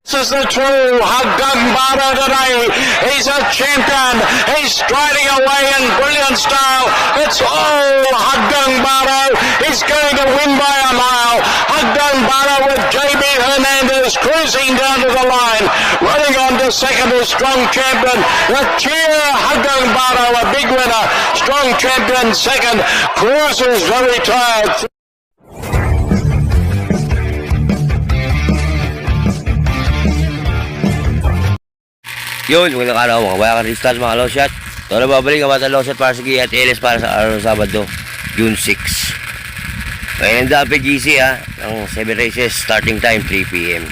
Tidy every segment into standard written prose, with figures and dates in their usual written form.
This is the true Haggang Bara today. He's a champion. He's striding away in brilliant style. It's all Haggang Bara. He's going to win by a mile. Haggang Bara with JB Hernandez cruising down to the line. Running on to second is Strong Champion. The cheer Haggang Bara, a big winner. Strong Champion second. Cruises very tired. Yun, magandang araw mga kabayan, restart mga low shot. Ito na babalik ang mga low shot para sa Gia at LS para sa araw ng Sabado, June 6. Ngayon ang PGC ha, ng 7 races, starting time 3 PM.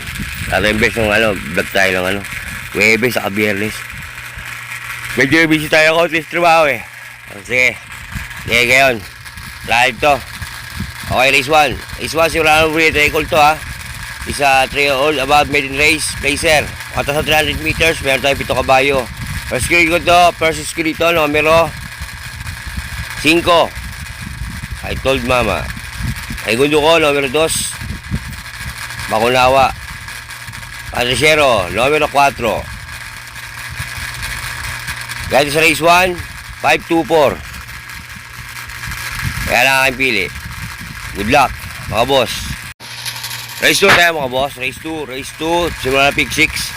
Tato yung best ng vlog tayo ng Webes sa Biyernes. Medyo busy tayo ko, at trabaho eh. Sige, ngayon, live to. Okay, race 1. Race 1, sigurado mo rin, recall to ha. Isa 3-all above maiden race, placer. At sa 300 meters, meron tayo 7 kabayo. First screen ko to, first screen to, numero 5. I told mama. Segundo ko, numero 2. Makunawa. Patriciero, numero 4. Gaya sa race 1, 5-2-4. Kaya lang aking pili. Good luck, mga boss. Race 2 tayo mga boss. Race 2. Simula na pick 6.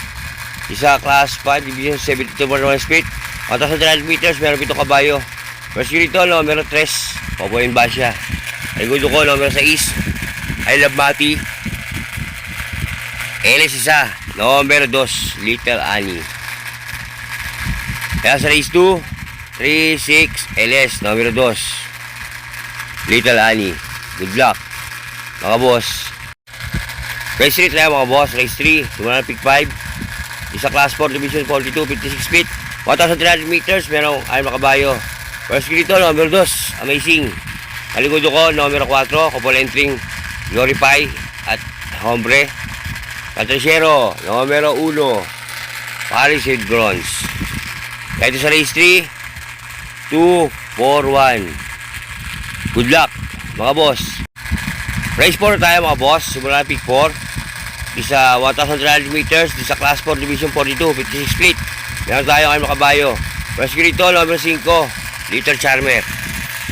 Isa class 5, division 72 speed. At sa 300 meters, meron 7 kabayo. First dito, numero 3. Popoyin ba siya? Segundo ko, numero 6. I Love Mati. LS isa, numero 2. Little Annie. Kaya sa race 2, 3, 6, LS, numero 2. Little Annie. Good luck, mga boss. Race 3 tayo mga boss. Race 3, simula na pick 5. Isa class 4, division 42, 56 feet. 1,300 meters, merong ayun makabayo. First dito, number 2, Amazing. Kaligudo ko, numero 4, couple entering, Glorify at Hombre. Patriciero, numero 1, Paris Head Bronze. Kaya ito sa race 3, 2, 4, 1. Good luck, mga boss. Race 4 tayo mga boss, simula na pick 4. Isa 1,300 meters, isa class 4, division 42, 56 feet. Meron tayo kayo makabayo. First grito, number 5, Little Charmer.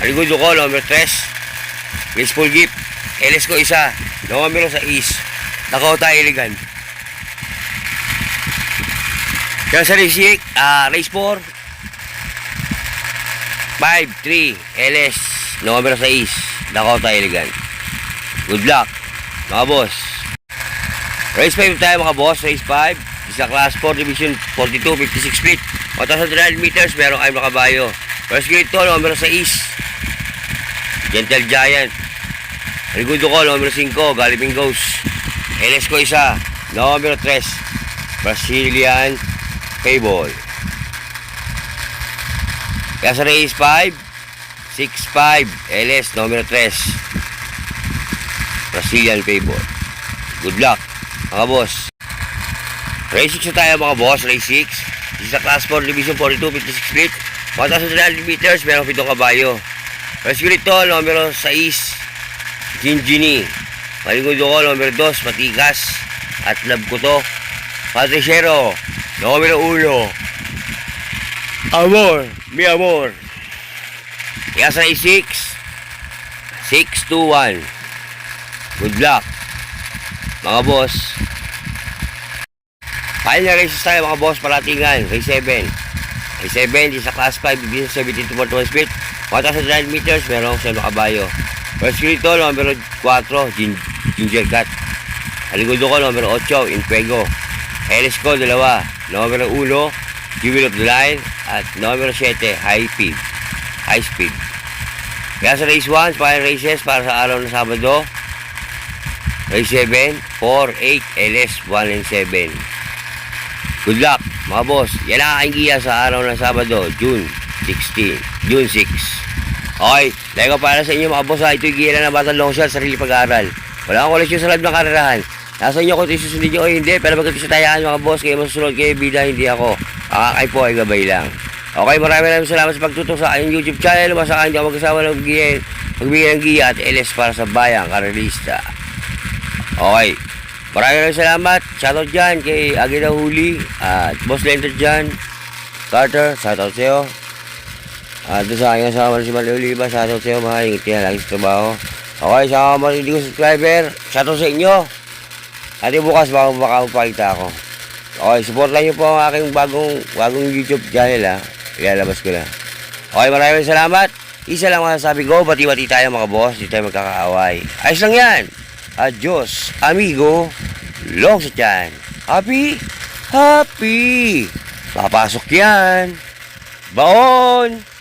Aligudo ko, number 3, Graceful Gift. LS ko isa, numero 6, Dakota Elegant. Kaya sa race 4, 5, 3, LS, numero 6, Dakota Elegant. Good luck, mga boss. Race 5 tayo mga boss. Race 5, isa class 4, division 42, 56 feet. 1,300 meters, merong kayo makabayo. First grade to, numero 6, Gentle Giant. Segundo ko, numero 5, Galloping Ghost. LS ko isa, numero 3, Brazilian Fable. Kaya sa race 5, 6-5, LS, numero 3, Brazilian Fable. Good luck, mga boss. Race 6 tayo mga boss. Race 6, isa class 4, division 42, 56 feet. 1,300 meters, meron 7 kabayo. First grade to, numero 6, Ginggini. Maligudo ko, numero 2, Matigas. At love ko to, Patriciero, numero 1, Amor, mi amor. Kaya sa race 6, 6-2-1. Good luck, mga boss. Final races tayo mga boss, Palatingan. Race 7. Race 7, isa class 5, division 72 speed. 1,300 meters, merong 7 kabayo. First grito, numero 4, Ginger Cat. Aligudo ko, numero 8, Infuego. LS ko, 2, numero 1, Jewel of the Line. At numero 7, High Speed. Kaya sa race 1, final races para sa araw ng Sabado. Race 7, 4, 8, LS, 1 and 7. Good luck, mga boss. Yan ang aking giya sa araw ng Sabado, June 6. Okay, dahil ko para sa inyo mga boss, ito'y giya na batang long shot, sarili pag-aaral. Wala akong koleksyon sa live ng karerahan. Nasa inyo kung ito susundin nyo o hindi, pero magkati sa tayaan mga boss, kayo masusunod kayo, bida, hindi ako. Akakay po ay gabay lang. Okay, maraming salamat sa pagtutok sa aking YouTube channel. Masaka hindi ako magkasama ng magbigay ng giya at LS para sa bayang karelista. Okay, Maraming salamat. Shoutout dyan kay Agila Huli. At Boss Lenter dyan. Carter, shoutout sa'yo. Doon sa aking kasama si Mali Oliva, shoutout sa'yo. Mga ingit yan, lagi sa trabaho. Okay, sa mga hindi ko subscriber, shoutout sa inyo. At bukas baka makapagpakita ako. Okay, supportan nyo po ang aking bagong YouTube channel, ha. Ilalabas ko na. Okay, maraming salamat. Isa lang masasabi ko, bati-bati tayo mga boss. Hindi tayo magkakaaway. Ayos lang yan. Adios, amigo. Long sa tiyan. Happy? Happy. Papasok yan. Baon.